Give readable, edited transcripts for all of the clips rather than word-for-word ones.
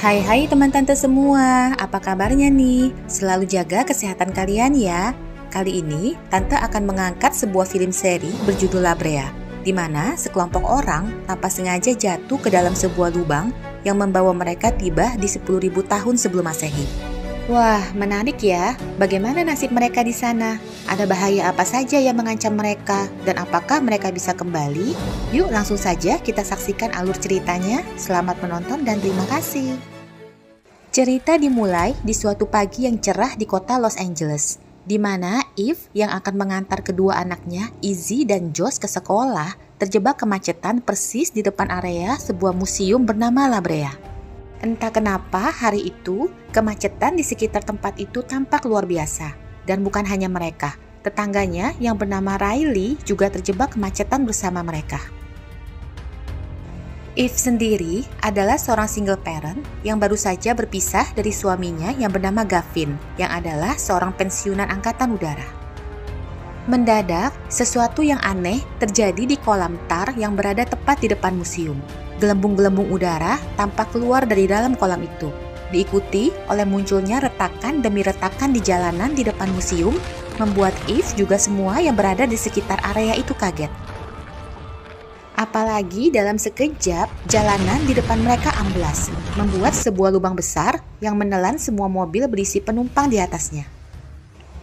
Hai teman tante semua, apa kabarnya nih? Selalu jaga kesehatan kalian ya. Kali ini, tante akan mengangkat sebuah film seri berjudul La Brea, di mana sekelompok orang tanpa sengaja jatuh ke dalam sebuah lubang yang membawa mereka tiba di 10.000 tahun sebelum Masehi. Wah, menarik ya. Bagaimana nasib mereka di sana? Ada bahaya apa saja yang mengancam mereka? Dan apakah mereka bisa kembali? Yuk langsung saja kita saksikan alur ceritanya. Selamat menonton dan terima kasih. Cerita dimulai di suatu pagi yang cerah di kota Los Angeles, di mana Eve yang akan mengantar kedua anaknya, Izzy dan Josh ke sekolah, terjebak kemacetan persis di depan area sebuah museum bernama La Brea. Entah kenapa hari itu, kemacetan di sekitar tempat itu tampak luar biasa. Dan bukan hanya mereka, tetangganya yang bernama Riley juga terjebak kemacetan bersama mereka. Eve sendiri adalah seorang single parent yang baru saja berpisah dari suaminya yang bernama Gavin, yang adalah seorang pensiunan angkatan udara. Mendadak, sesuatu yang aneh terjadi di kolam tar yang berada tepat di depan museum. Gelembung-gelembung udara tampak keluar dari dalam kolam itu, diikuti oleh munculnya retakan demi retakan di jalanan di depan museum, membuat Eve juga semua yang berada di sekitar area itu kaget. Apalagi dalam sekejap, jalanan di depan mereka amblas, membuat sebuah lubang besar yang menelan semua mobil berisi penumpang di atasnya.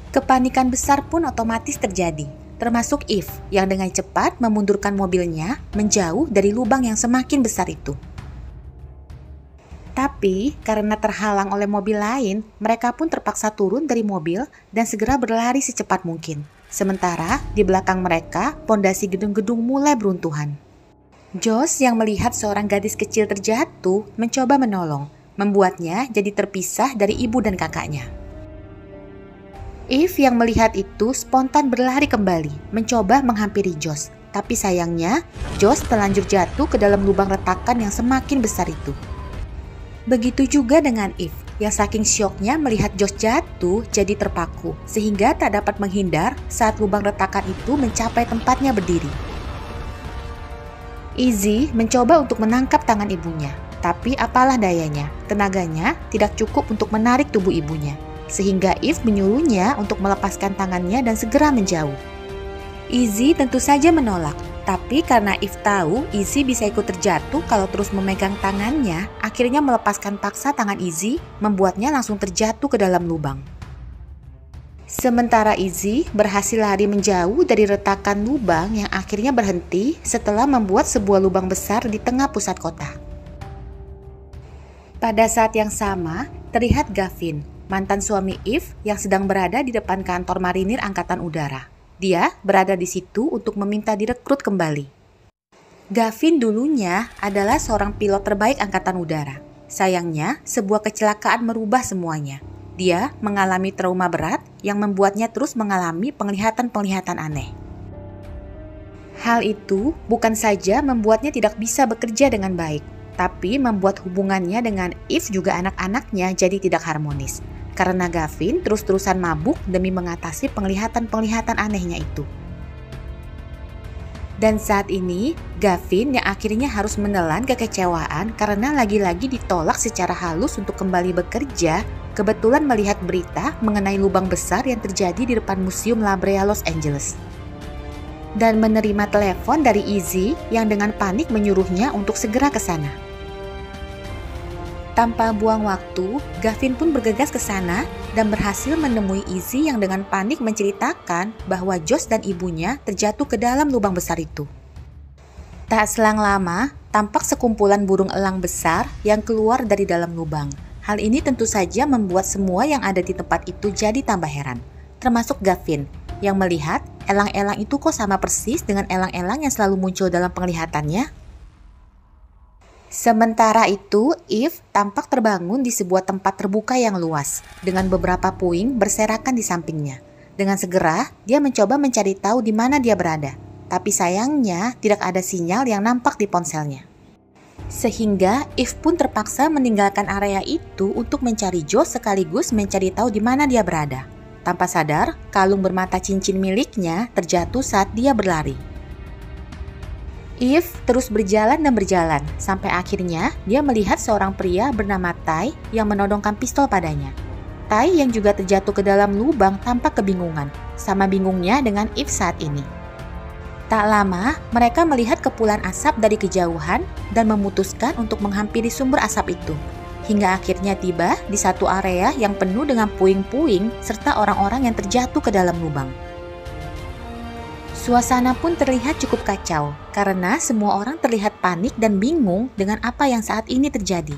Kepanikan besar pun otomatis terjadi, termasuk Eve yang dengan cepat memundurkan mobilnya menjauh dari lubang yang semakin besar itu. Tapi karena terhalang oleh mobil lain, mereka pun terpaksa turun dari mobil dan segera berlari secepat mungkin. Sementara di belakang mereka, pondasi gedung-gedung mulai beruntuhan. Josh yang melihat seorang gadis kecil terjatuh mencoba menolong, membuatnya jadi terpisah dari ibu dan kakaknya. Eve yang melihat itu spontan berlari kembali, mencoba menghampiri Josh. Tapi sayangnya, Josh terlanjur jatuh ke dalam lubang retakan yang semakin besar itu. Begitu juga dengan Eve, yang saking syoknya melihat Josh jatuh jadi terpaku, sehingga tak dapat menghindar saat lubang retakan itu mencapai tempatnya berdiri. Izzy mencoba untuk menangkap tangan ibunya, tapi apalah dayanya, tenaganya tidak cukup untuk menarik tubuh ibunya. Sehingga Eve menyuruhnya untuk melepaskan tangannya dan segera menjauh. Izzy tentu saja menolak, tapi karena Eve tahu Izzy bisa ikut terjatuh kalau terus memegang tangannya, akhirnya melepaskan paksa tangan Izzy, membuatnya langsung terjatuh ke dalam lubang. Sementara Izzy berhasil lari menjauh dari retakan lubang yang akhirnya berhenti setelah membuat sebuah lubang besar di tengah pusat kota. Pada saat yang sama, terlihat Gavin, mantan suami Eve yang sedang berada di depan kantor marinir angkatan udara. Dia berada di situ untuk meminta direkrut kembali. Gavin dulunya adalah seorang pilot terbaik angkatan udara. Sayangnya, sebuah kecelakaan merubah semuanya. Dia mengalami trauma berat yang membuatnya terus mengalami penglihatan-penglihatan aneh. Hal itu bukan saja membuatnya tidak bisa bekerja dengan baik, tapi membuat hubungannya dengan Eve juga anak-anaknya jadi tidak harmonis. Karena Gavin terus-terusan mabuk demi mengatasi penglihatan-penglihatan anehnya itu. Dan saat ini, Gavin yang akhirnya harus menelan kekecewaan karena lagi-lagi ditolak secara halus untuk kembali bekerja, kebetulan melihat berita mengenai lubang besar yang terjadi di depan Museum La Brea Los Angeles. Dan menerima telepon dari Izzy yang dengan panik menyuruhnya untuk segera ke sana. Tanpa buang waktu, Gavin pun bergegas ke sana dan berhasil menemui Izzy yang dengan panik menceritakan bahwa Josh dan ibunya terjatuh ke dalam lubang besar itu. Tak selang lama, tampak sekumpulan burung elang besar yang keluar dari dalam lubang. Hal ini tentu saja membuat semua yang ada di tempat itu jadi tambah heran, termasuk Gavin yang melihat elang-elang itu kok sama persis dengan elang-elang yang selalu muncul dalam penglihatannya. Sementara itu, Eve tampak terbangun di sebuah tempat terbuka yang luas, dengan beberapa puing berserakan di sampingnya. Dengan segera, dia mencoba mencari tahu di mana dia berada, tapi sayangnya tidak ada sinyal yang nampak di ponselnya. Sehingga Eve pun terpaksa meninggalkan area itu untuk mencari Josh sekaligus mencari tahu di mana dia berada. Tanpa sadar, kalung bermata cincin miliknya terjatuh saat dia berlari. Eve terus berjalan dan berjalan, sampai akhirnya dia melihat seorang pria bernama Tai yang menodongkan pistol padanya. Tai yang juga terjatuh ke dalam lubang tampak kebingungan, sama bingungnya dengan Eve saat ini. Tak lama, mereka melihat kepulan asap dari kejauhan dan memutuskan untuk menghampiri sumber asap itu. Hingga akhirnya tiba di satu area yang penuh dengan puing-puing serta orang-orang yang terjatuh ke dalam lubang. Suasana pun terlihat cukup kacau, karena semua orang terlihat panik dan bingung dengan apa yang saat ini terjadi.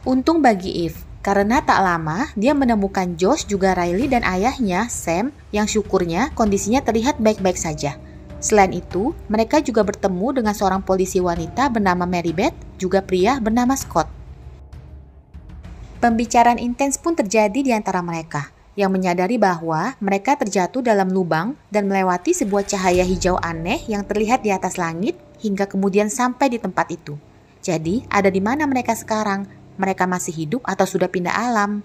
Untung bagi Eve, karena tak lama dia menemukan Josh juga Riley dan ayahnya, Sam, yang syukurnya kondisinya terlihat baik-baik saja. Selain itu, mereka juga bertemu dengan seorang polisi wanita bernama Mary Beth, juga pria bernama Scott. Pembicaraan intens pun terjadi di antara mereka, yang menyadari bahwa mereka terjatuh dalam lubang dan melewati sebuah cahaya hijau aneh yang terlihat di atas langit hingga kemudian sampai di tempat itu. Jadi, ada di mana mereka sekarang? Mereka masih hidup atau sudah pindah alam?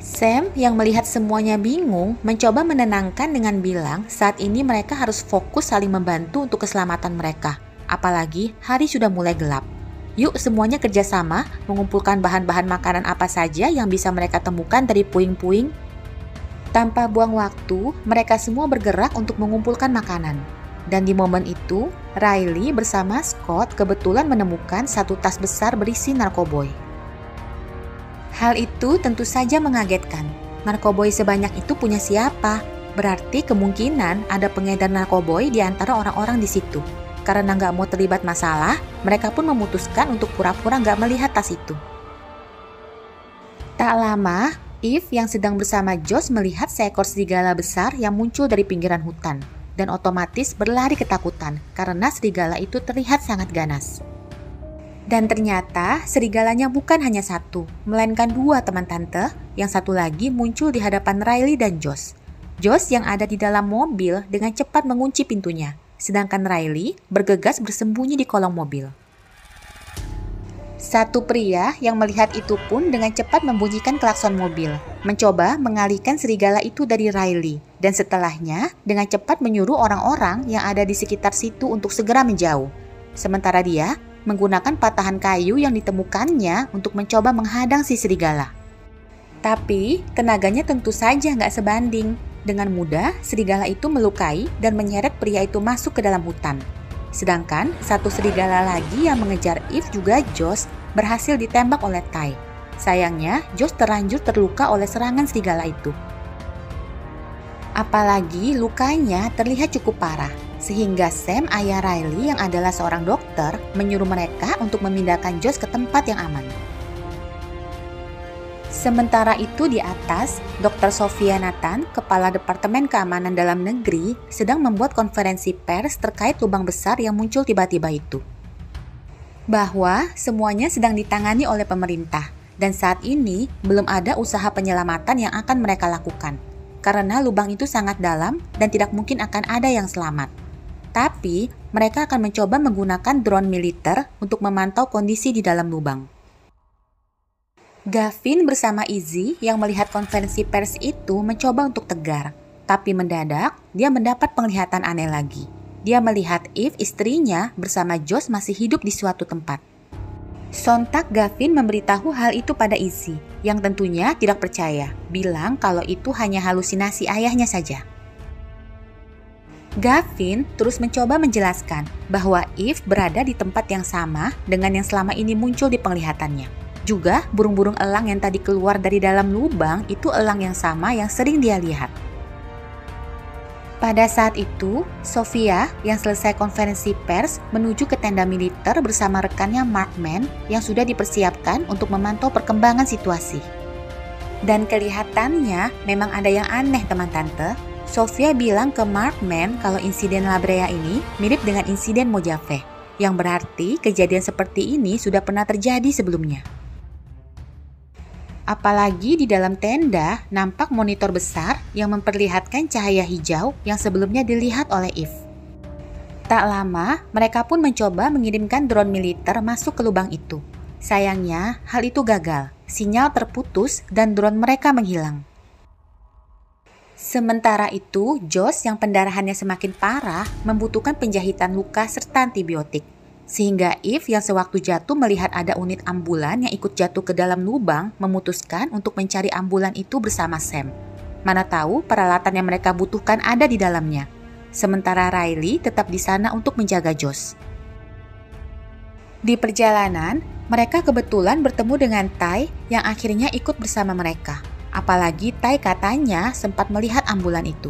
Sam yang melihat semuanya bingung mencoba menenangkan dengan bilang saat ini mereka harus fokus saling membantu untuk keselamatan mereka. Apalagi hari sudah mulai gelap. Yuk semuanya kerjasama mengumpulkan bahan-bahan makanan apa saja yang bisa mereka temukan dari puing-puing. Tanpa buang waktu, mereka semua bergerak untuk mengumpulkan makanan. Dan di momen itu, Riley bersama Scott kebetulan menemukan satu tas besar berisi narkoboy. Hal itu tentu saja mengagetkan. Narkoboy sebanyak itu punya siapa? Berarti kemungkinan ada pengedar narkoboy di antara orang-orang di situ. Karena nggak mau terlibat masalah, mereka pun memutuskan untuk pura-pura nggak melihat tas itu. Tak lama, Eve yang sedang bersama Josh melihat seekor serigala besar yang muncul dari pinggiran hutan. Dan otomatis berlari ketakutan karena serigala itu terlihat sangat ganas. Dan ternyata serigalanya bukan hanya satu, melainkan dua teman tante, yang satu lagi muncul di hadapan Riley dan Josh. Josh yang ada di dalam mobil dengan cepat mengunci pintunya. Sedangkan Riley bergegas bersembunyi di kolong mobil. Satu pria yang melihat itu pun dengan cepat membunyikan klakson mobil, mencoba mengalihkan serigala itu dari Riley, dan setelahnya dengan cepat menyuruh orang-orang yang ada di sekitar situ untuk segera menjauh. Sementara dia menggunakan patahan kayu yang ditemukannya untuk mencoba menghadang si serigala. Tapi tenaganya tentu saja nggak sebanding. Dengan mudah, serigala itu melukai dan menyeret pria itu masuk ke dalam hutan. Sedangkan satu serigala lagi yang mengejar Eve juga Josh berhasil ditembak oleh Tai. Sayangnya, Josh terlanjur terluka oleh serangan serigala itu. Apalagi lukanya terlihat cukup parah, sehingga Sam, ayah Riley yang adalah seorang dokter, menyuruh mereka untuk memindahkan Josh ke tempat yang aman. Sementara itu di atas, Dr. Sophia Nathan, Kepala Departemen Keamanan Dalam Negeri, sedang membuat konferensi pers terkait lubang besar yang muncul tiba-tiba itu. Bahwa semuanya sedang ditangani oleh pemerintah, dan saat ini belum ada usaha penyelamatan yang akan mereka lakukan. Karena lubang itu sangat dalam dan tidak mungkin akan ada yang selamat. Tapi, mereka akan mencoba menggunakan drone militer untuk memantau kondisi di dalam lubang. Gavin bersama Izzy yang melihat konferensi pers itu mencoba untuk tegar. Tapi mendadak, dia mendapat penglihatan aneh lagi. Dia melihat Eve, istrinya, bersama Josh masih hidup di suatu tempat. Sontak Gavin memberitahu hal itu pada Izzy, yang tentunya tidak percaya, bilang kalau itu hanya halusinasi ayahnya saja. Gavin terus mencoba menjelaskan bahwa Eve berada di tempat yang sama dengan yang selama ini muncul di penglihatannya. Juga burung-burung elang yang tadi keluar dari dalam lubang itu elang yang sama yang sering dia lihat. Pada saat itu, Sophia yang selesai konferensi pers menuju ke tenda militer bersama rekannya Markman yang sudah dipersiapkan untuk memantau perkembangan situasi. Dan kelihatannya memang ada yang aneh teman tante. Sophia bilang ke Markman kalau insiden La Brea ini mirip dengan insiden Mojave, yang berarti kejadian seperti ini sudah pernah terjadi sebelumnya. Apalagi di dalam tenda nampak monitor besar yang memperlihatkan cahaya hijau yang sebelumnya dilihat oleh Eve. Tak lama, mereka pun mencoba mengirimkan drone militer masuk ke lubang itu. Sayangnya, hal itu gagal. Sinyal terputus dan drone mereka menghilang. Sementara itu, Josh yang pendarahannya semakin parah membutuhkan penjahitan luka serta antibiotik. Sehingga Eve yang sewaktu jatuh melihat ada unit ambulan yang ikut jatuh ke dalam lubang memutuskan untuk mencari ambulan itu bersama Sam. Mana tahu peralatan yang mereka butuhkan ada di dalamnya. Sementara Riley tetap di sana untuk menjaga Josh. Di perjalanan, mereka kebetulan bertemu dengan Ty yang akhirnya ikut bersama mereka. Apalagi Ty katanya sempat melihat ambulan itu.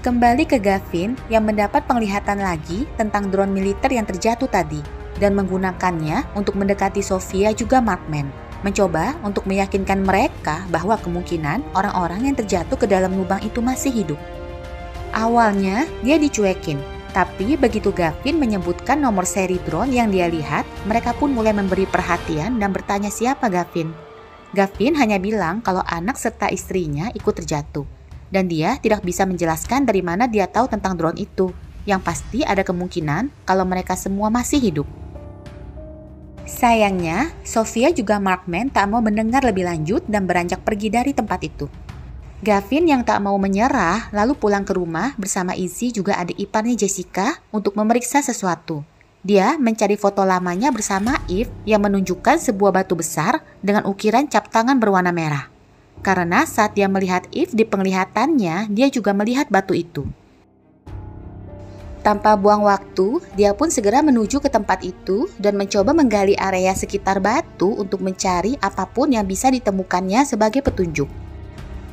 Kembali ke Gavin yang mendapat penglihatan lagi tentang drone militer yang terjatuh tadi dan menggunakannya untuk mendekati Sofia juga Markman, mencoba untuk meyakinkan mereka bahwa kemungkinan orang-orang yang terjatuh ke dalam lubang itu masih hidup. Awalnya dia dicuekin, tapi begitu Gavin menyebutkan nomor seri drone yang dia lihat, mereka pun mulai memberi perhatian dan bertanya siapa Gavin. Gavin hanya bilang kalau anak serta istrinya ikut terjatuh, dan dia tidak bisa menjelaskan dari mana dia tahu tentang drone itu. Yang pasti ada kemungkinan kalau mereka semua masih hidup. Sayangnya, Sofia juga Markman tak mau mendengar lebih lanjut dan beranjak pergi dari tempat itu. Gavin yang tak mau menyerah lalu pulang ke rumah bersama Izzy juga adik iparnya Jessica untuk memeriksa sesuatu. Dia mencari foto lamanya bersama Eve yang menunjukkan sebuah batu besar dengan ukiran cap tangan berwarna merah. Karena saat dia melihat Eve di penglihatannya, dia juga melihat batu itu. Tanpa buang waktu, dia pun segera menuju ke tempat itu dan mencoba menggali area sekitar batu untuk mencari apapun yang bisa ditemukannya sebagai petunjuk.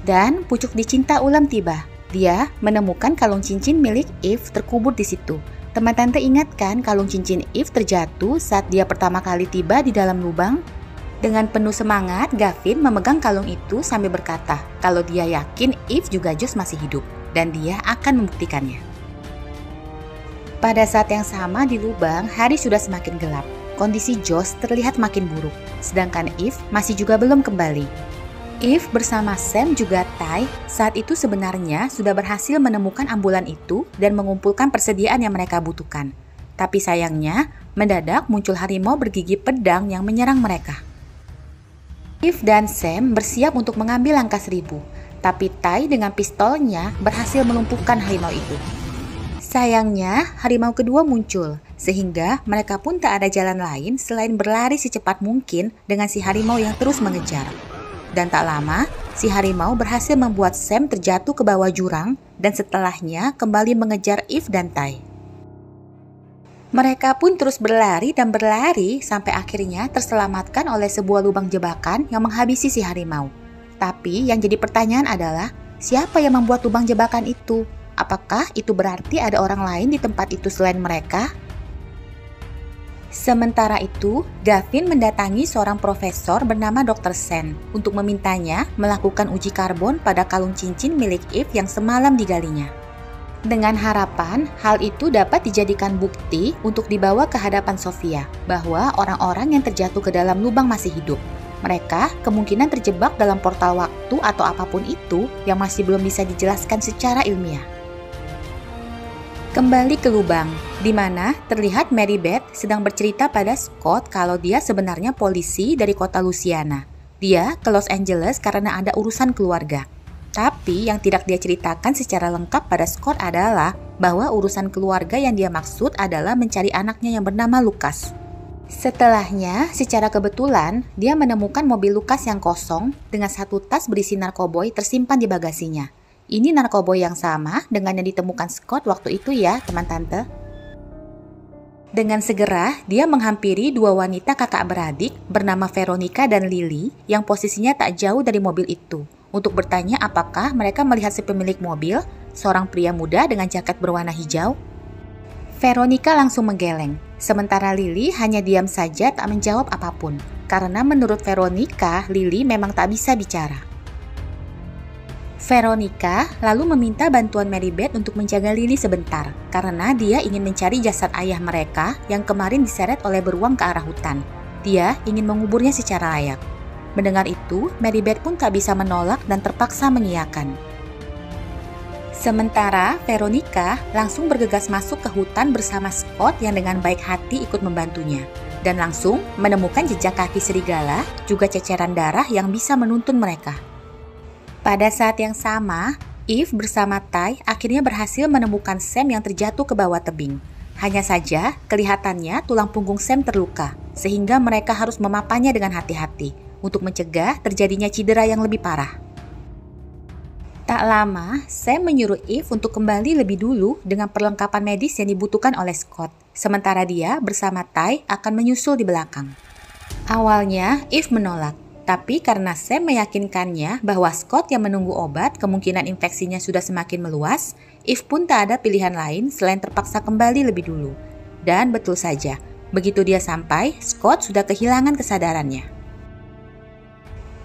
Dan pucuk dicinta ulam tiba. Dia menemukan kalung cincin milik Eve terkubur di situ. Teman tante ingatkan kalung cincin Eve terjatuh saat dia pertama kali tiba di dalam lubang. Dengan penuh semangat, Gavin memegang kalung itu sambil berkata kalau dia yakin Eve juga Josh masih hidup dan dia akan membuktikannya. Pada saat yang sama di lubang, hari sudah semakin gelap. Kondisi Josh terlihat makin buruk, sedangkan Eve masih juga belum kembali. Eve bersama Sam juga Ty saat itu sebenarnya sudah berhasil menemukan ambulan itu dan mengumpulkan persediaan yang mereka butuhkan. Tapi sayangnya, mendadak muncul harimau bergigi pedang yang menyerang mereka. Eve dan Sam bersiap untuk mengambil langkah 1000, tapi Ty dengan pistolnya berhasil melumpuhkan harimau itu. Sayangnya, harimau kedua muncul, sehingga mereka pun tak ada jalan lain selain berlari secepat mungkin dengan si harimau yang terus mengejar. Dan tak lama, si harimau berhasil membuat Sam terjatuh ke bawah jurang dan setelahnya kembali mengejar Eve dan Ty. Mereka pun terus berlari dan berlari sampai akhirnya terselamatkan oleh sebuah lubang jebakan yang menghabisi si harimau. Tapi yang jadi pertanyaan adalah, siapa yang membuat lubang jebakan itu? Apakah itu berarti ada orang lain di tempat itu selain mereka? Sementara itu, Gavin mendatangi seorang profesor bernama Dr. Sen untuk memintanya melakukan uji karbon pada kalung cincin milik Eve yang semalam digalinya. Dengan harapan hal itu dapat dijadikan bukti untuk dibawa ke hadapan Sofia bahwa orang-orang yang terjatuh ke dalam lubang masih hidup. Mereka kemungkinan terjebak dalam portal waktu atau apapun itu yang masih belum bisa dijelaskan secara ilmiah. Kembali ke lubang, di mana terlihat Mary Beth sedang bercerita pada Scott kalau dia sebenarnya polisi dari kota Louisiana. Dia ke Los Angeles karena ada urusan keluarga. Tapi yang tidak dia ceritakan secara lengkap pada Scott adalah bahwa urusan keluarga yang dia maksud adalah mencari anaknya yang bernama Lucas. Setelahnya, secara kebetulan, dia menemukan mobil Lucas yang kosong dengan satu tas berisi narkoboy tersimpan di bagasinya. Ini narkoboy yang sama dengan yang ditemukan Scott waktu itu ya, teman tante. Dengan segera, dia menghampiri dua wanita kakak beradik bernama Veronica dan Lily yang posisinya tak jauh dari mobil itu untuk bertanya apakah mereka melihat si pemilik mobil, seorang pria muda dengan jaket berwarna hijau. Veronica langsung menggeleng, sementara Lily hanya diam saja tak menjawab apapun, karena menurut Veronica, Lily memang tak bisa bicara. Veronica lalu meminta bantuan Mary Beth untuk menjaga Lily sebentar, karena dia ingin mencari jasad ayah mereka yang kemarin diseret oleh beruang ke arah hutan. Dia ingin menguburnya secara layak. Mendengar itu, Mary Beth pun tak bisa menolak dan terpaksa mengiyakan. Sementara Veronica langsung bergegas masuk ke hutan bersama Scott yang dengan baik hati ikut membantunya, dan langsung menemukan jejak kaki serigala, juga ceceran darah yang bisa menuntun mereka. Pada saat yang sama, Eve bersama Ty akhirnya berhasil menemukan Sam yang terjatuh ke bawah tebing. Hanya saja, kelihatannya tulang punggung Sam terluka, sehingga mereka harus memapanya dengan hati-hati untuk mencegah terjadinya cedera yang lebih parah. Tak lama, Sam menyuruh Eve untuk kembali lebih dulu dengan perlengkapan medis yang dibutuhkan oleh Scott, sementara dia bersama Ty akan menyusul di belakang. Awalnya, Eve menolak. Tapi karena Sam meyakinkannya bahwa Scott yang menunggu obat kemungkinan infeksinya sudah semakin meluas, Eve pun tak ada pilihan lain selain terpaksa kembali lebih dulu. Dan betul saja, begitu dia sampai, Scott sudah kehilangan kesadarannya.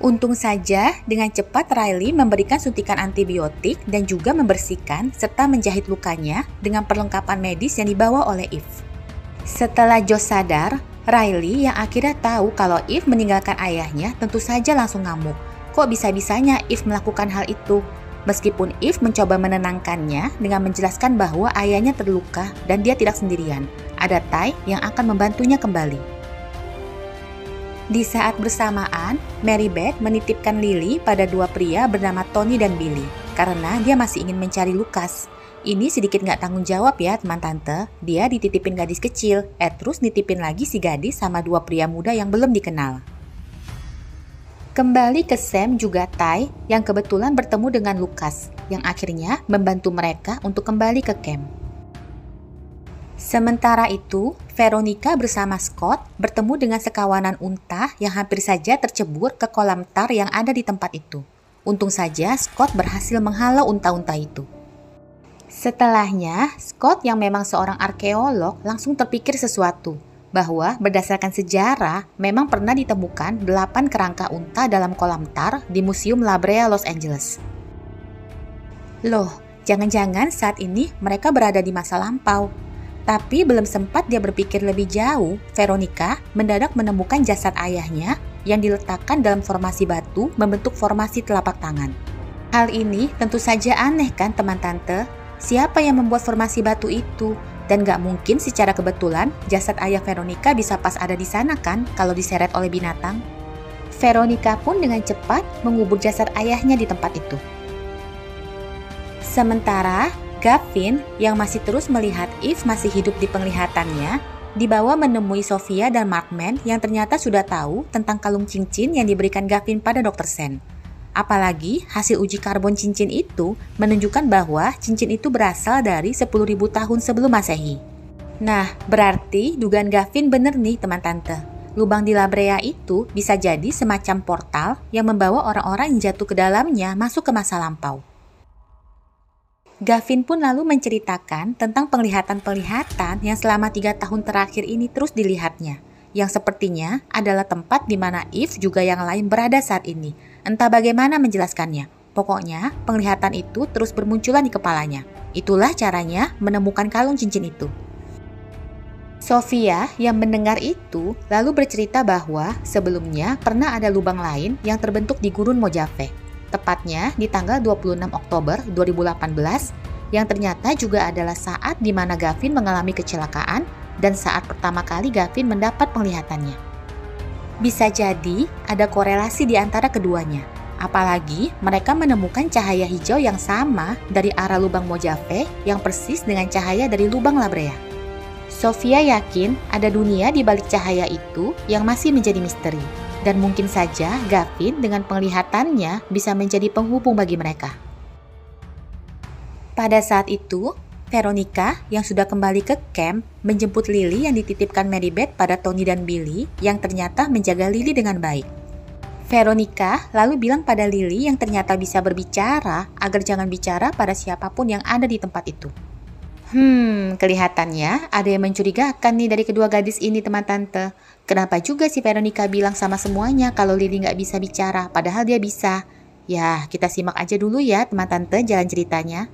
Untung saja, dengan cepat Riley memberikan suntikan antibiotik dan juga membersihkan serta menjahit lukanya dengan perlengkapan medis yang dibawa oleh Eve. Setelah Josh sadar, Riley yang akhirnya tahu kalau Eve meninggalkan ayahnya tentu saja langsung ngamuk. Kok bisa-bisanya Eve melakukan hal itu? Meskipun Eve mencoba menenangkannya dengan menjelaskan bahwa ayahnya terluka dan dia tidak sendirian. Ada Ty yang akan membantunya kembali. Di saat bersamaan, Mary Beth menitipkan Lily pada dua pria bernama Tony dan Billy karena dia masih ingin mencari Lucas. Ini sedikit nggak tanggung jawab ya teman tante, dia dititipin gadis kecil, terus nitipin lagi si gadis sama dua pria muda yang belum dikenal. Kembali ke Sam juga Ty yang kebetulan bertemu dengan Lucas, yang akhirnya membantu mereka untuk kembali ke camp. Sementara itu, Veronica bersama Scott bertemu dengan sekawanan unta yang hampir saja tercebur ke kolam tar yang ada di tempat itu. Untung saja Scott berhasil menghalau unta-unta itu. Setelahnya, Scott yang memang seorang arkeolog langsung terpikir sesuatu, bahwa berdasarkan sejarah memang pernah ditemukan 8 kerangka unta dalam kolam tar di Museum La Brea, Los Angeles. Loh, jangan-jangan saat ini mereka berada di masa lampau. Tapi belum sempat dia berpikir lebih jauh, Veronica mendadak menemukan jasad ayahnya yang diletakkan dalam formasi batu membentuk formasi telapak tangan. Hal ini tentu saja aneh kan teman tante? Siapa yang membuat formasi batu itu? Dan gak mungkin secara kebetulan jasad ayah Veronica bisa pas ada di sana kan kalau diseret oleh binatang. Veronica pun dengan cepat mengubur jasad ayahnya di tempat itu. Sementara Gavin yang masih terus melihat Eve masih hidup di penglihatannya dibawa menemui Sophia dan Markman yang ternyata sudah tahu tentang kalung cincin yang diberikan Gavin pada Dr. Sen. Apalagi hasil uji karbon cincin itu menunjukkan bahwa cincin itu berasal dari 10.000 tahun sebelum Masehi. Nah, berarti dugaan Gavin bener nih teman tante. Lubang di La Brea itu bisa jadi semacam portal yang membawa orang-orang yang jatuh ke dalamnya masuk ke masa lampau. Gavin pun lalu menceritakan tentang penglihatan-penglihatan yang selama 3 tahun terakhir ini terus dilihatnya, yang sepertinya adalah tempat di mana Eve juga yang lain berada saat ini. Entah bagaimana menjelaskannya, pokoknya penglihatan itu terus bermunculan di kepalanya. Itulah caranya menemukan kalung cincin itu. Sophia yang mendengar itu lalu bercerita bahwa sebelumnya pernah ada lubang lain yang terbentuk di Gurun Mojave. Tepatnya di tanggal 26 Oktober 2018 yang ternyata juga adalah saat di mana Gavin mengalami kecelakaan dan saat pertama kali Gavin mendapat penglihatannya. Bisa jadi ada korelasi di antara keduanya. Apalagi mereka menemukan cahaya hijau yang sama dari arah lubang Mojave yang persis dengan cahaya dari lubang La Brea. Sophia yakin ada dunia di balik cahaya itu yang masih menjadi misteri. Dan mungkin saja Gavin dengan penglihatannya bisa menjadi penghubung bagi mereka. Pada saat itu, Veronica yang sudah kembali ke camp menjemput Lily yang dititipkan Mary Beth pada Tony dan Billy yang ternyata menjaga Lily dengan baik. Veronica lalu bilang pada Lily yang ternyata bisa berbicara agar jangan bicara pada siapapun yang ada di tempat itu. Kelihatannya ada yang mencurigakan nih dari kedua gadis ini teman tante. Kenapa juga si Veronica bilang sama semuanya kalau Lily nggak bisa bicara padahal dia bisa? Ya, kita simak aja dulu ya teman tante jalan ceritanya.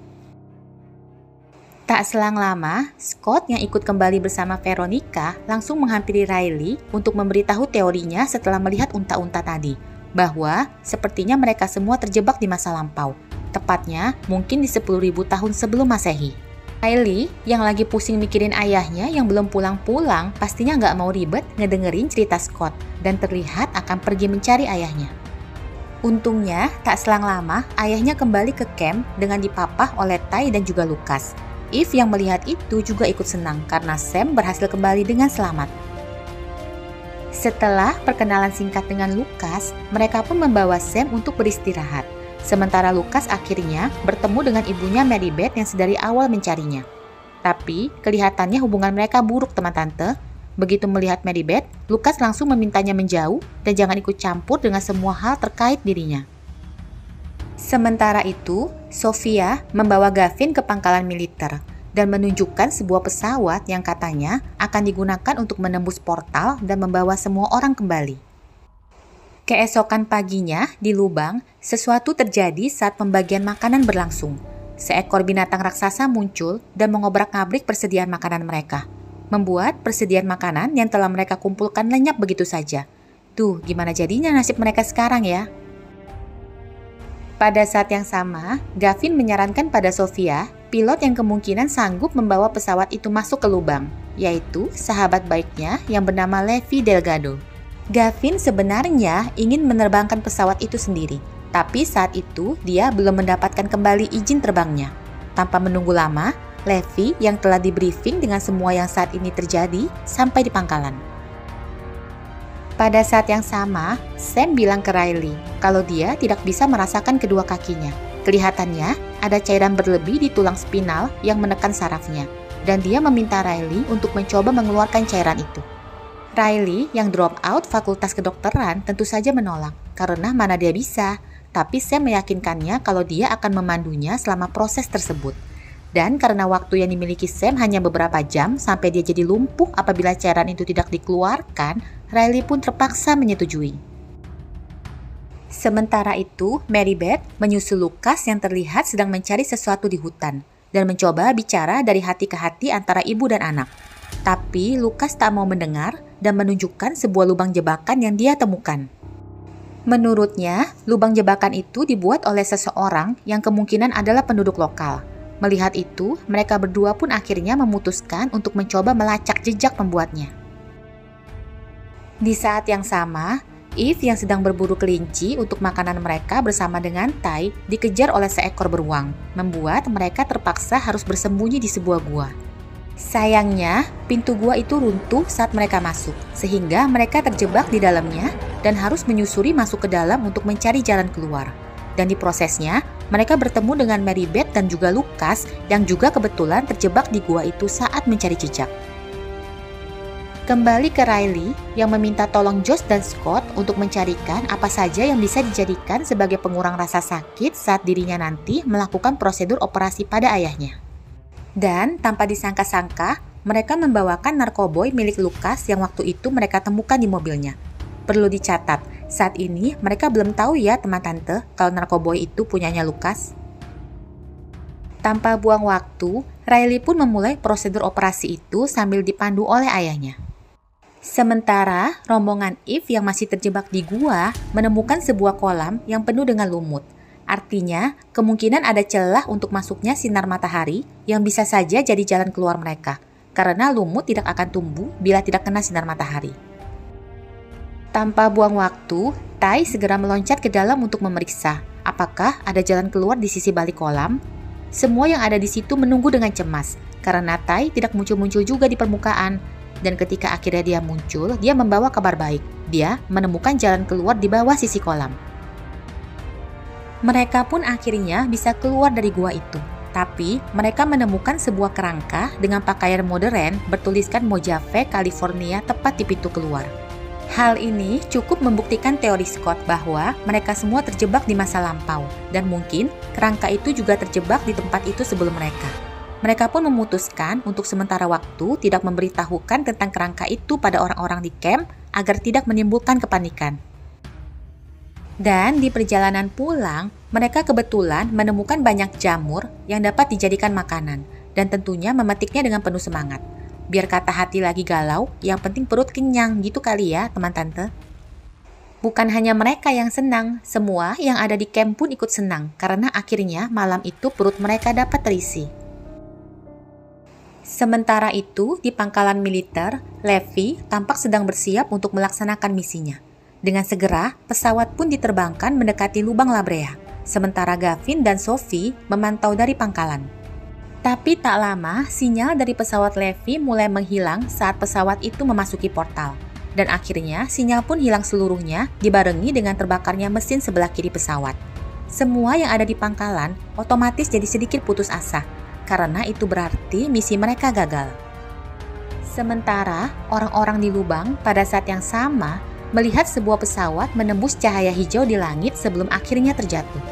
Tak selang lama, Scott yang ikut kembali bersama Veronica langsung menghampiri Riley untuk memberitahu teorinya setelah melihat unta-unta tadi, bahwa sepertinya mereka semua terjebak di masa lampau, tepatnya mungkin di 10.000 tahun sebelum Masehi. Riley yang lagi pusing mikirin ayahnya yang belum pulang-pulang pastinya nggak mau ribet ngedengerin cerita Scott dan terlihat akan pergi mencari ayahnya. Untungnya, tak selang lama, ayahnya kembali ke camp dengan dipapah oleh Ty dan juga Lucas. Eve yang melihat itu juga ikut senang karena Sam berhasil kembali dengan selamat. Setelah perkenalan singkat dengan Lucas, mereka pun membawa Sam untuk beristirahat. Sementara Lucas akhirnya bertemu dengan ibunya Mary Beth yang sedari awal mencarinya. Tapi, kelihatannya hubungan mereka buruk, teman tante. Begitu melihat Mary Beth, Lucas langsung memintanya menjauh dan jangan ikut campur dengan semua hal terkait dirinya. Sementara itu, Sophia membawa Gavin ke pangkalan militer dan menunjukkan sebuah pesawat yang katanya akan digunakan untuk menembus portal dan membawa semua orang kembali. Keesokan paginya, di lubang, sesuatu terjadi saat pembagian makanan berlangsung. Seekor binatang raksasa muncul dan mengobrak-ngabrik persediaan makanan mereka, membuat persediaan makanan yang telah mereka kumpulkan lenyap begitu saja. Tuh, gimana jadinya nasib mereka sekarang ya? Pada saat yang sama, Gavin menyarankan pada Sophia, pilot yang kemungkinan sanggup membawa pesawat itu masuk ke lubang, yaitu sahabat baiknya yang bernama Levi Delgado. Gavin sebenarnya ingin menerbangkan pesawat itu sendiri, tapi saat itu dia belum mendapatkan kembali izin terbangnya. Tanpa menunggu lama, Levi yang telah di-briefing dengan semua yang saat ini terjadi sampai di pangkalan. Pada saat yang sama, Sam bilang ke Riley kalau dia tidak bisa merasakan kedua kakinya. Kelihatannya ada cairan berlebih di tulang spinal yang menekan sarafnya, dan dia meminta Riley untuk mencoba mengeluarkan cairan itu. Riley yang drop out fakultas kedokteran tentu saja menolak, karena mana dia bisa, tapi Sam meyakinkannya kalau dia akan memandunya selama proses tersebut. Dan karena waktu yang dimiliki Sam hanya beberapa jam sampai dia jadi lumpuh apabila cairan itu tidak dikeluarkan, Riley pun terpaksa menyetujui. Sementara itu, Mary Beth menyusul Lucas yang terlihat sedang mencari sesuatu di hutan dan mencoba bicara dari hati ke hati antara ibu dan anak. Tapi Lucas tak mau mendengar dan menunjukkan sebuah lubang jebakan yang dia temukan. Menurutnya, lubang jebakan itu dibuat oleh seseorang yang kemungkinan adalah penduduk lokal. Melihat itu, mereka berdua pun akhirnya memutuskan untuk mencoba melacak jejak pembuatnya. Di saat yang sama, Eve yang sedang berburu kelinci untuk makanan mereka bersama dengan Ty dikejar oleh seekor beruang, membuat mereka terpaksa harus bersembunyi di sebuah gua. Sayangnya, pintu gua itu runtuh saat mereka masuk, sehingga mereka terjebak di dalamnya dan harus menyusuri masuk ke dalam untuk mencari jalan keluar. Dan di prosesnya, mereka bertemu dengan Mary Beth dan juga Lucas yang juga kebetulan terjebak di gua itu saat mencari jejak. Kembali ke Riley yang meminta tolong Josh dan Scott untuk mencarikan apa saja yang bisa dijadikan sebagai pengurang rasa sakit saat dirinya nanti melakukan prosedur operasi pada ayahnya. Dan tanpa disangka-sangka, mereka membawakan narkoboy milik Lucas yang waktu itu mereka temukan di mobilnya. Perlu dicatat, saat ini mereka belum tahu ya teman tante kalau narkoboy itu punyanya Lucas. Tanpa buang waktu, Riley pun memulai prosedur operasi itu sambil dipandu oleh ayahnya. Sementara rombongan Eve yang masih terjebak di gua menemukan sebuah kolam yang penuh dengan lumut. Artinya, kemungkinan ada celah untuk masuknya sinar matahari yang bisa saja jadi jalan keluar mereka, karena lumut tidak akan tumbuh bila tidak kena sinar matahari. Tanpa buang waktu, Ty segera meloncat ke dalam untuk memeriksa apakah ada jalan keluar di sisi balik kolam. Semua yang ada di situ menunggu dengan cemas, karena Ty tidak muncul-muncul juga di permukaan. Dan ketika akhirnya dia muncul, dia membawa kabar baik. Dia menemukan jalan keluar di bawah sisi kolam. Mereka pun akhirnya bisa keluar dari gua itu. Tapi, mereka menemukan sebuah kerangka dengan pakaian modern bertuliskan Mojave, California tepat di pintu keluar. Hal ini cukup membuktikan teori Scott bahwa mereka semua terjebak di masa lampau, dan mungkin kerangka itu juga terjebak di tempat itu sebelum mereka. Mereka pun memutuskan untuk sementara waktu tidak memberitahukan tentang kerangka itu pada orang-orang di camp agar tidak menimbulkan kepanikan. Dan di perjalanan pulang, mereka kebetulan menemukan banyak jamur yang dapat dijadikan makanan, dan tentunya memetiknya dengan penuh semangat. Biar kata hati lagi galau, yang penting perut kenyang gitu kali ya teman tante. Bukan hanya mereka yang senang, semua yang ada di camp pun ikut senang karena akhirnya malam itu perut mereka dapat terisi. Sementara itu, di pangkalan militer, Levi tampak sedang bersiap untuk melaksanakan misinya. Dengan segera, pesawat pun diterbangkan mendekati lubang La Brea, sementara Gavin dan Sophie memantau dari pangkalan. Tapi tak lama, sinyal dari pesawat Levi mulai menghilang saat pesawat itu memasuki portal. Dan akhirnya, sinyal pun hilang seluruhnya dibarengi dengan terbakarnya mesin sebelah kiri pesawat. Semua yang ada di pangkalan otomatis jadi sedikit putus asa, karena itu berarti misi mereka gagal. Sementara, orang-orang di lubang pada saat yang sama melihat sebuah pesawat menembus cahaya hijau di langit sebelum akhirnya terjatuh.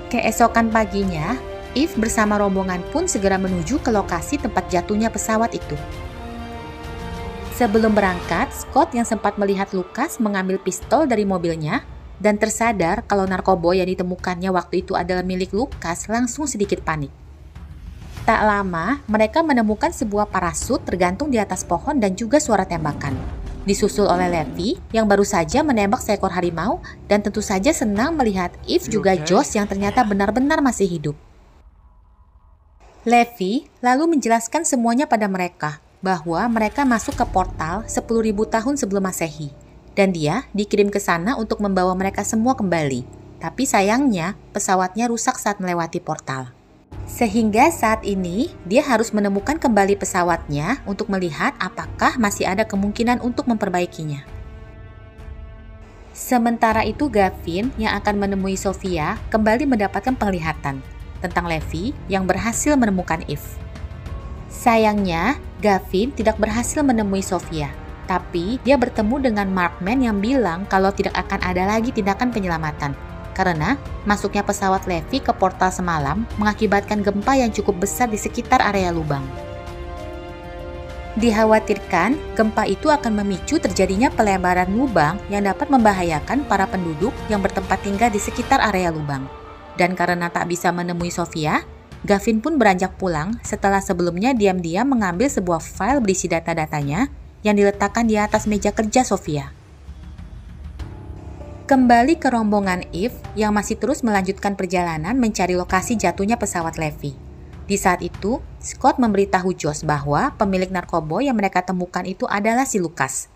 Keesokan paginya, Eve bersama rombongan pun segera menuju ke lokasi tempat jatuhnya pesawat itu. Sebelum berangkat, Scott yang sempat melihat Lucas mengambil pistol dari mobilnya dan tersadar kalau narkoba yang ditemukannya waktu itu adalah milik Lucas langsung sedikit panik. Tak lama, mereka menemukan sebuah parasut tergantung di atas pohon dan juga suara tembakan. Disusul oleh Levi yang baru saja menembak seekor harimau dan tentu saja senang melihat Eve juga Josh yang ternyata benar-benar masih hidup. Levi lalu menjelaskan semuanya pada mereka bahwa mereka masuk ke portal 10.000 tahun sebelum Masehi dan dia dikirim ke sana untuk membawa mereka semua kembali. Tapi sayangnya pesawatnya rusak saat melewati portal. Sehingga saat ini dia harus menemukan kembali pesawatnya untuk melihat apakah masih ada kemungkinan untuk memperbaikinya. Sementara itu Gavin yang akan menemui Sophia kembali mendapatkan penglihatan tentang Levi yang berhasil menemukan Eve. Sayangnya, Gavin tidak berhasil menemui Sophia, tapi dia bertemu dengan Markman yang bilang kalau tidak akan ada lagi tindakan penyelamatan, karena masuknya pesawat Levi ke portal semalam mengakibatkan gempa yang cukup besar di sekitar area lubang. Dikhawatirkan, gempa itu akan memicu terjadinya pelebaran lubang yang dapat membahayakan para penduduk yang bertempat tinggal di sekitar area lubang. Dan karena tak bisa menemui Sophia, Gavin pun beranjak pulang setelah sebelumnya diam-diam mengambil sebuah file berisi data-datanya yang diletakkan di atas meja kerja Sophia. Kembali ke rombongan Eve yang masih terus melanjutkan perjalanan mencari lokasi jatuhnya pesawat Levi. Di saat itu, Scott memberitahu Josh bahwa pemilik narkoba yang mereka temukan itu adalah si Lucas.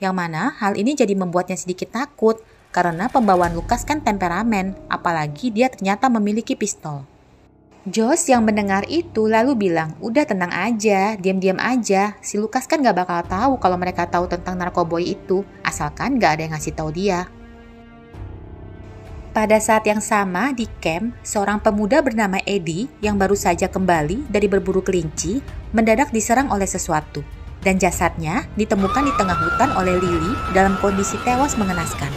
Yang mana hal ini jadi membuatnya sedikit takut karena pembawaan Lucas kan temperamen, apalagi dia ternyata memiliki pistol. Josh yang mendengar itu lalu bilang, udah tenang aja, diam-diam aja. Si Lucas kan gak bakal tahu kalau mereka tahu tentang narkoboy itu, asalkan gak ada yang ngasih tahu dia. Pada saat yang sama di camp, seorang pemuda bernama Eddie yang baru saja kembali dari berburu kelinci mendadak diserang oleh sesuatu. Dan jasadnya ditemukan di tengah hutan oleh Lily dalam kondisi tewas mengenaskan.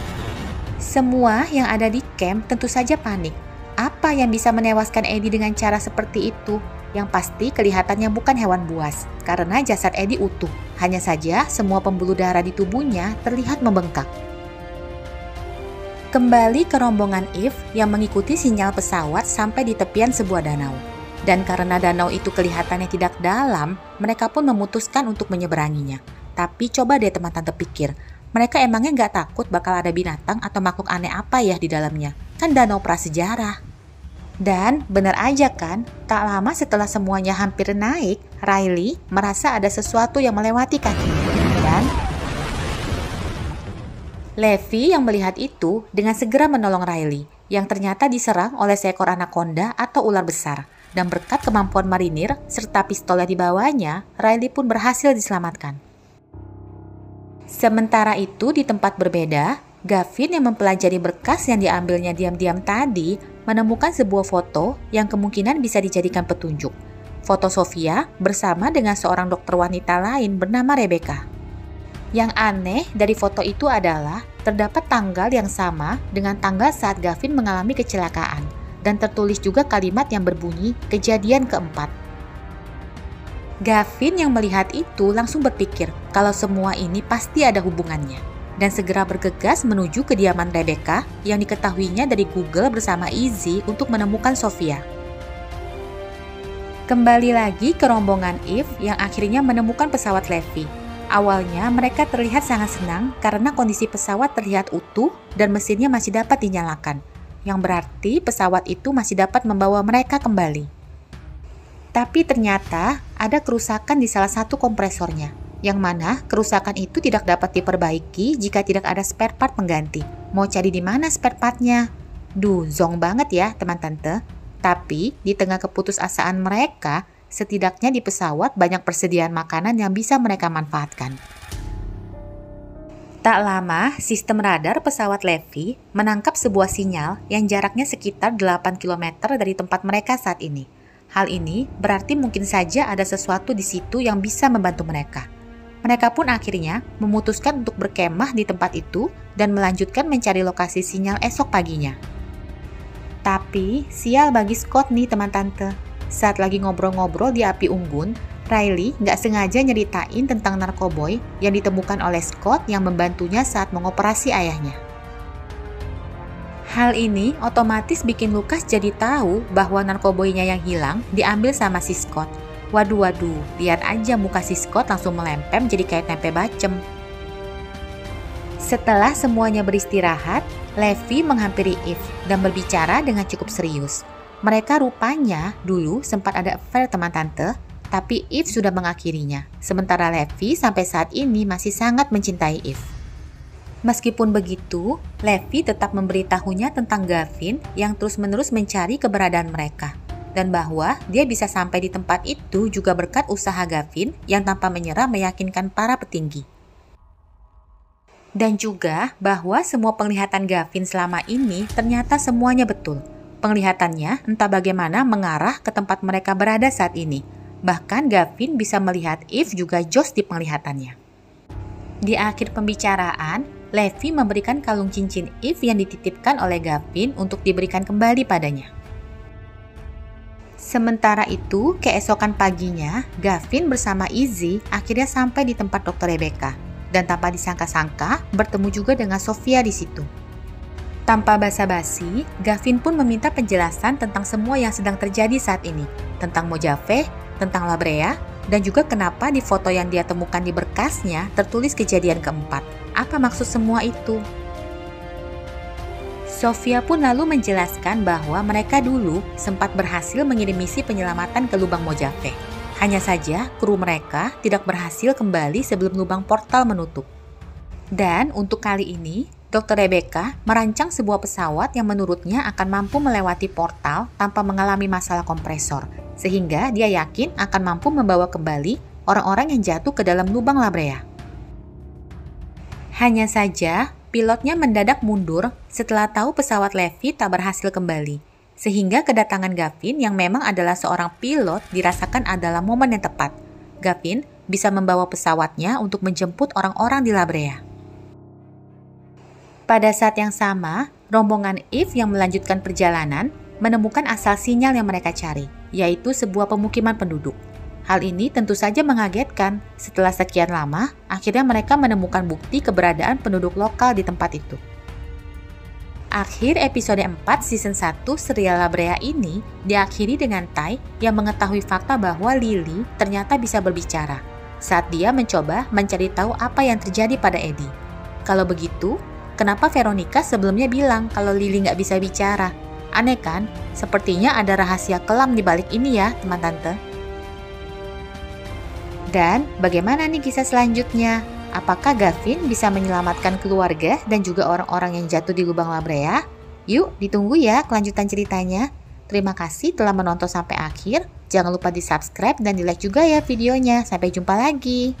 Semua yang ada di camp tentu saja panik. Apa yang bisa menewaskan Eddie dengan cara seperti itu? Yang pasti kelihatannya bukan hewan buas, karena jasad Eddie utuh. Hanya saja semua pembuluh darah di tubuhnya terlihat membengkak. Kembali ke rombongan Eve yang mengikuti sinyal pesawat sampai di tepian sebuah danau. Dan karena danau itu kelihatannya tidak dalam, mereka pun memutuskan untuk menyeberanginya. Tapi coba deh teman tante pikir, mereka emangnya nggak takut bakal ada binatang atau makhluk aneh apa ya di dalamnya? Kan danau prasejarah. Dan benar aja kan, tak lama setelah semuanya hampir naik, Riley merasa ada sesuatu yang melewati kakinya. Dan Levi yang melihat itu dengan segera menolong Riley, yang ternyata diserang oleh seekor anaconda atau ular besar. Dan berkat kemampuan marinir serta pistol yang dibawanya, Riley pun berhasil diselamatkan. Sementara itu di tempat berbeda, Gavin yang mempelajari berkas yang diambilnya diam-diam tadi menemukan sebuah foto yang kemungkinan bisa dijadikan petunjuk. Foto Sophia bersama dengan seorang dokter wanita lain bernama Rebecca. Yang aneh dari foto itu adalah terdapat tanggal yang sama dengan tanggal saat Gavin mengalami kecelakaan dan tertulis juga kalimat yang berbunyi kejadian keempat. Gavin yang melihat itu langsung berpikir kalau semua ini pasti ada hubungannya. Dan segera bergegas menuju kediaman Rebecca yang diketahuinya dari Google bersama Izzy untuk menemukan Sophia. Kembali lagi ke rombongan Eve yang akhirnya menemukan pesawat Levi. Awalnya mereka terlihat sangat senang karena kondisi pesawat terlihat utuh dan mesinnya masih dapat dinyalakan, yang berarti pesawat itu masih dapat membawa mereka kembali. Tapi ternyata ada kerusakan di salah satu kompresornya. Yang mana kerusakan itu tidak dapat diperbaiki jika tidak ada spare part pengganti. Mau cari di mana spare partnya? Duh, zong banget ya teman tante. Tapi di tengah keputusasaan mereka, setidaknya di pesawat banyak persediaan makanan yang bisa mereka manfaatkan. Tak lama, sistem radar pesawat Levi menangkap sebuah sinyal yang jaraknya sekitar 8 km dari tempat mereka saat ini. Hal ini berarti mungkin saja ada sesuatu di situ yang bisa membantu mereka. Mereka pun akhirnya memutuskan untuk berkemah di tempat itu dan melanjutkan mencari lokasi sinyal esok paginya. Tapi, sial bagi Scott nih teman tante. Saat lagi ngobrol-ngobrol di api unggun, Riley nggak sengaja nyeritain tentang narkoboy yang ditemukan oleh Scott yang membantunya saat mengoperasi ayahnya. Hal ini otomatis bikin Lucas jadi tahu bahwa narkoboynya yang hilang diambil sama si Scott. Waduh, lihat aja muka si Scott langsung melempem jadi kayak tempe bacem. Setelah semuanya beristirahat, Levi menghampiri Eve dan berbicara dengan cukup serius. Mereka rupanya dulu sempat ada affair teman tante, tapi Eve sudah mengakhirinya. Sementara Levi sampai saat ini masih sangat mencintai Eve. Meskipun begitu, Levi tetap memberitahunya tentang Gavin yang terus-menerus mencari keberadaan mereka. Dan bahwa dia bisa sampai di tempat itu juga berkat usaha Gavin yang tanpa menyerah meyakinkan para petinggi. Dan juga bahwa semua penglihatan Gavin selama ini ternyata semuanya betul. Penglihatannya entah bagaimana mengarah ke tempat mereka berada saat ini. Bahkan Gavin bisa melihat Eve juga jos di penglihatannya. Di akhir pembicaraan, Levi memberikan kalung cincin Eve yang dititipkan oleh Gavin untuk diberikan kembali padanya. Sementara itu, keesokan paginya, Gavin bersama Izzy akhirnya sampai di tempat Dr. Rebecca. Dan tanpa disangka-sangka, bertemu juga dengan Sofia di situ. Tanpa basa-basi, Gavin pun meminta penjelasan tentang semua yang sedang terjadi saat ini. Tentang Mojave, tentang La Brea, dan juga kenapa di foto yang dia temukan di berkasnya tertulis kejadian keempat. Apa maksud semua itu? Sofia pun lalu menjelaskan bahwa mereka dulu sempat berhasil mengirim misi penyelamatan ke lubang Mojave. Hanya saja kru mereka tidak berhasil kembali sebelum lubang portal menutup. Dan untuk kali ini, Dr. Rebecca merancang sebuah pesawat yang menurutnya akan mampu melewati portal tanpa mengalami masalah kompresor, sehingga dia yakin akan mampu membawa kembali orang-orang yang jatuh ke dalam lubang La Brea. Hanya saja, pilotnya mendadak mundur setelah tahu pesawat Levi tak berhasil kembali, sehingga kedatangan Gavin yang memang adalah seorang pilot dirasakan adalah momen yang tepat. Gavin bisa membawa pesawatnya untuk menjemput orang-orang di La Brea. Pada saat yang sama, rombongan Eve yang melanjutkan perjalanan menemukan asal sinyal yang mereka cari, yaitu sebuah pemukiman penduduk. Hal ini tentu saja mengagetkan. Setelah sekian lama, akhirnya mereka menemukan bukti keberadaan penduduk lokal di tempat itu. Akhir episode 4 season 1 serial La Brea ini diakhiri dengan Ty yang mengetahui fakta bahwa Lily ternyata bisa berbicara saat dia mencoba mencari tahu apa yang terjadi pada Eddie. Kalau begitu, kenapa Veronica sebelumnya bilang kalau Lily nggak bisa bicara? Aneh kan? Sepertinya ada rahasia kelam di balik ini ya, teman tante. Dan bagaimana nih kisah selanjutnya? Apakah Gavin bisa menyelamatkan keluarga dan juga orang-orang yang jatuh di lubang La Brea? Yuk, ditunggu ya kelanjutan ceritanya. Terima kasih telah menonton sampai akhir. Jangan lupa di subscribe dan di like juga ya videonya. Sampai jumpa lagi.